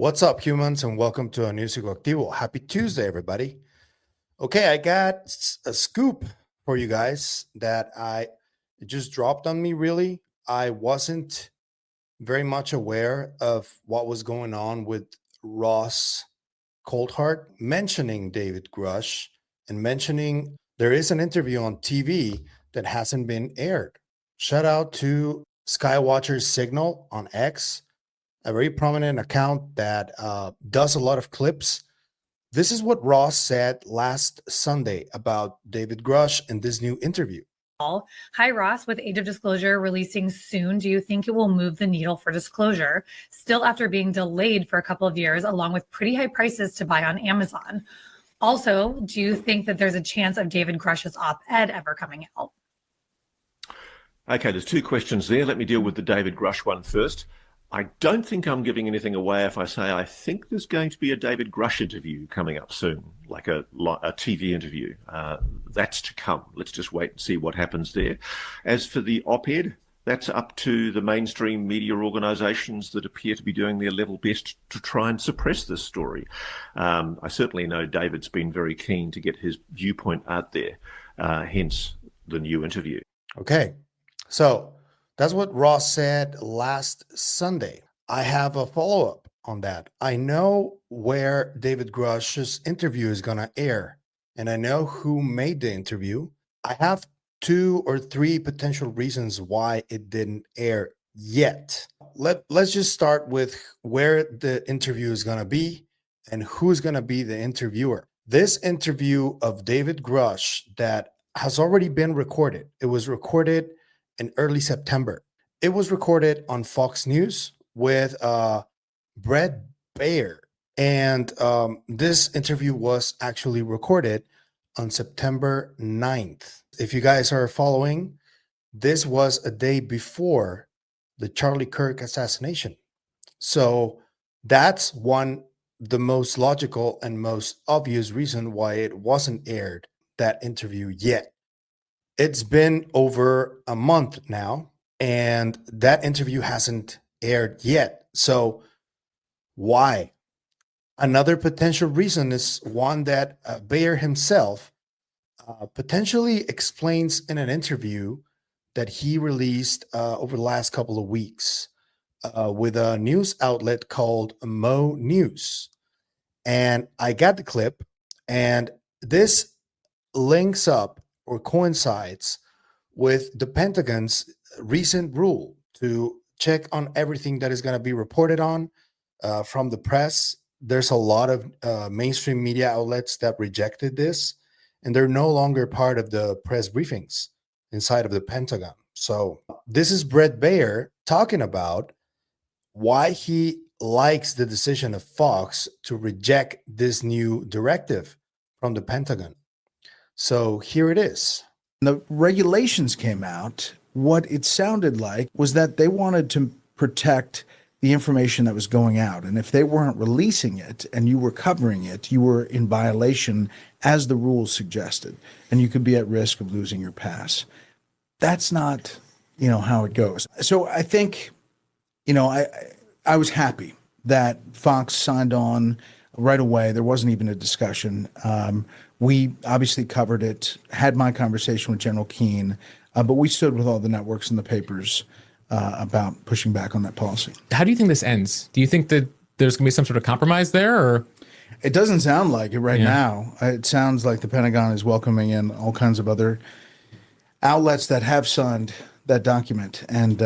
What's up, humans, and welcome to a new Psicoactivo. Happy Tuesday, everybody. Okay, I got a scoop for you guys that it just dropped on me, really. I wasn't very much aware of what was going on with Ross Coulthart mentioning David Grusch and mentioning there is an interview on TV that hasn't been aired. Shout out to Skywatcher's Signal on X, a very prominent account that does a lot of clips. This is what Ross said last Sunday about David Grusch in this new interview. Hi, Ross. With Age of Disclosure releasing soon, do you think it will move the needle for disclosure? Still after being delayed for a couple of years, along with pretty high prices to buy on Amazon. Also, do you think that there's a chance of David Grusch's op-ed ever coming out? Okay, there's two questions there. Let me deal with the David Grusch one first. I don't think I'm giving anything away if I say I think there's going to be a David Grusch interview coming up soon, like a TV interview. That's to come. Let's just wait and see what happens there. As for the op-ed, that's up to the mainstream media organisations that appear to be doing their level best to try and suppress this story. I certainly know David's been very keen to get his viewpoint out there, hence the new interview. Okay, so that's what Ross said last Sunday. I have a follow-up on that. I know where David Grusch's interview is going to air, and I know who made the interview. I have 2 or 3 potential reasons why it didn't air yet. Let's just start with where the interview is going to be and who's going to be the interviewer. This interview of David Grusch that has already been recorded. It was recorded in early September. It was recorded on Fox News with Bret, Baier. And this interview was actually recorded on September 9th. If you guys are following, this was a day before the Charlie Kirk assassination. So that's the most logical and most obvious reason why it wasn't aired, that interview, yet. It's been over a month now, and that interview hasn't aired yet. So why? Another potential reason is one that Baier himself potentially explains in an interview that he released over the last couple of weeks with a news outlet called Mo News. And I got the clip, and this links up or coincides with the Pentagon's recent rule to check on everything that is going to be reported on from the press. There's a lot of mainstream media outlets that rejected this, and they're no longer part of the press briefings inside of the Pentagon. So this is Bret Baier talking about why he likes the decision of Fox to reject this new directive from the Pentagon. So here it is. The regulations came out. What it sounded like was that they wanted to protect the information that was going out. And if they weren't releasing it and you were covering it, you were in violation as the rules suggested, and you could be at risk of losing your pass. That's not, how it goes. So I think, I was happy that Fox signed on right away. There wasn't even a discussion. We obviously covered it, had my conversation with General Keane, but we stood with all the networks and the papers about pushing back on that policy. How do you think this ends? Do you think that there's going to be some sort of compromise there, or? It doesn't sound like it right now. It sounds like the Pentagon is welcoming in all kinds of other outlets that have signed that document. And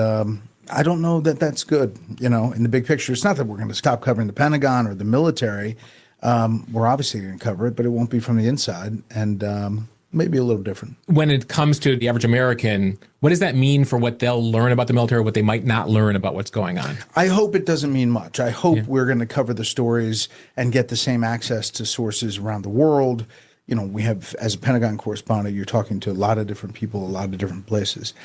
I don't know that that's good, in the big picture. It's not that we're going to stop covering the Pentagon or the military. We're obviously going to cover it, but it won't be from the inside, and maybe a little different. When it comes to the average American, what does that mean for what they'll learn about the military, what they might not learn about what's going on? I hope it doesn't mean much. I hope we're going to cover the stories and get the same access to sources around the world. We have, as a Pentagon correspondent, you're talking to a lot of different people, a lot of different places.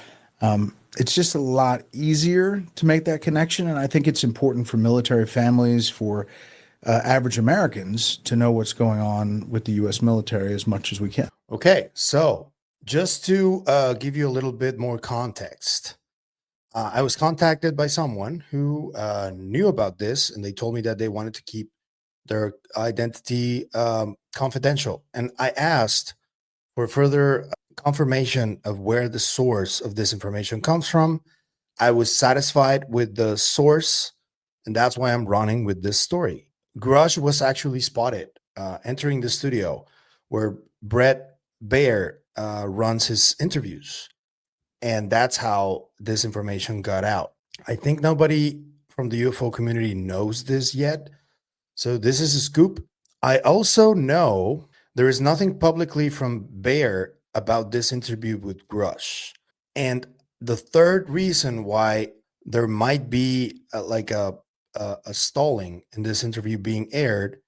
It's just a lot easier to make that connection, and I think it's important for military families, for average Americans to know what's going on with the U.S. military as much as we can. Okay, so just to give you a little bit more context, I was contacted by someone who knew about this, and they told me that they wanted to keep their identity confidential. And I asked for further confirmation of where the source of this information comes from. I was satisfied with the source, and that's why I'm running with this story. Grusch was actually spotted entering the studio where Bret Baier runs his interviews. And that's how this information got out. I think nobody from the UFO community knows this yet. So this is a scoop. I also know there is nothing publicly from Baier about this interview with Grusch. And the third reason why there might be a stalling in this interview being aired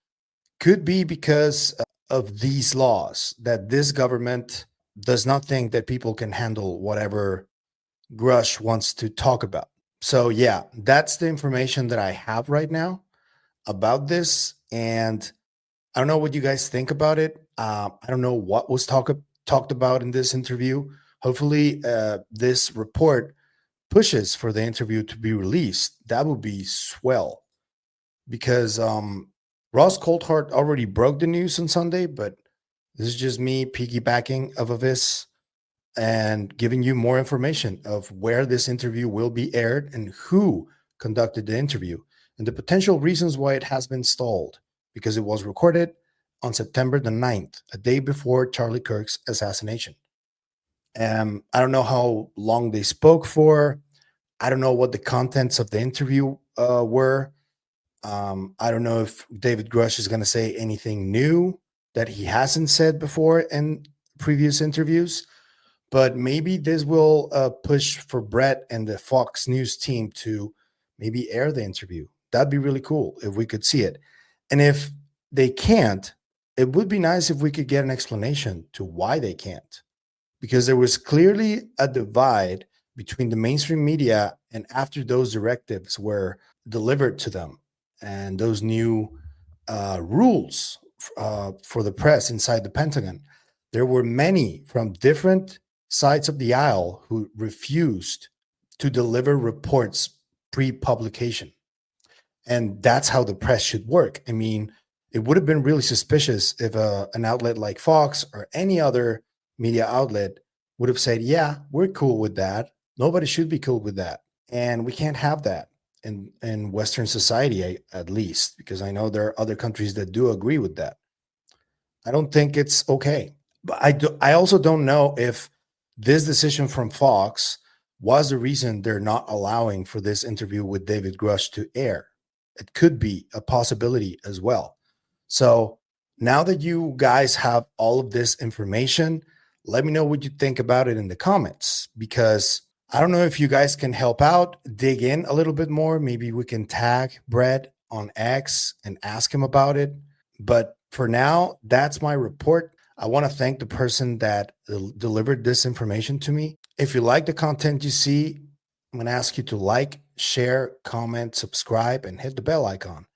could be because of these laws that this government does not think that people can handle whatever Grusch wants to talk about. So yeah, that's the information that I have right now about this, and I don't know what you guys think about it. I don't know what was talked about in this interview. Hopefully, this report pushes for the interview to be released. That would be swell, because Ross Coulthart already broke the news on Sunday, but this is just me piggybacking of this and giving you more information of where this interview will be aired and who conducted the interview and the potential reasons why it has been stalled, because it was recorded on September the 9th, a day before Charlie Kirk's assassination. I don't know how long they spoke for. I don't know what the contents of the interview were. I don't know if David Grusch is going to say anything new that he hasn't said before in previous interviews, but maybe this will push for Bret and the Fox News team to maybe air the interview. That'd be really cool if we could see it. And if they can't, it would be nice if we could get an explanation to why they can't, because there was clearly a divide between the mainstream media and after those directives were delivered to them and those new rules for the press inside the Pentagon. There were many from different sides of the aisle who refused to deliver reports pre-publication. And that's how the press should work. I mean, it would have been really suspicious if an outlet like Fox or any other media outlet would have said, yeah, we're cool with that. Nobody should be cool with that. And we can't have that in Western society, at least, because I know there are other countries that do agree with that. I don't think it's okay. But I also don't know if this decision from Fox was the reason they're not allowing for this interview with David Grusch to air. It could be a possibility as well. So now that you guys have all of this information, let me know what you think about it in the comments, because I don't know if you guys can help out, dig in a little bit more. Maybe we can tag Bret on X and ask him about it. But for now, that's my report. I want to thank the person that delivered this information to me. If you like the content you see, I'm going to ask you to like, share, comment, subscribe, and hit the bell icon.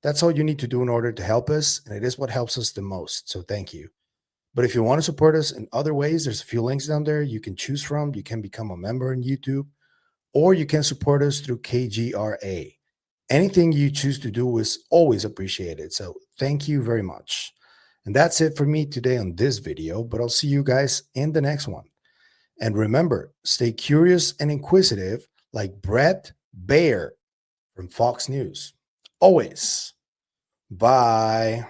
That's all you need to do in order to help us, and it is what helps us the most. So thank you. But if you want to support us in other ways, there's a few links down there you can choose from. You can become a member on YouTube, or you can support us through KGRA. Anything you choose to do is always appreciated. So thank you very much. And that's it for me today on this video, but I'll see you guys in the next one. And remember, stay curious and inquisitive like Bret Baier from Fox News. Always. Bye.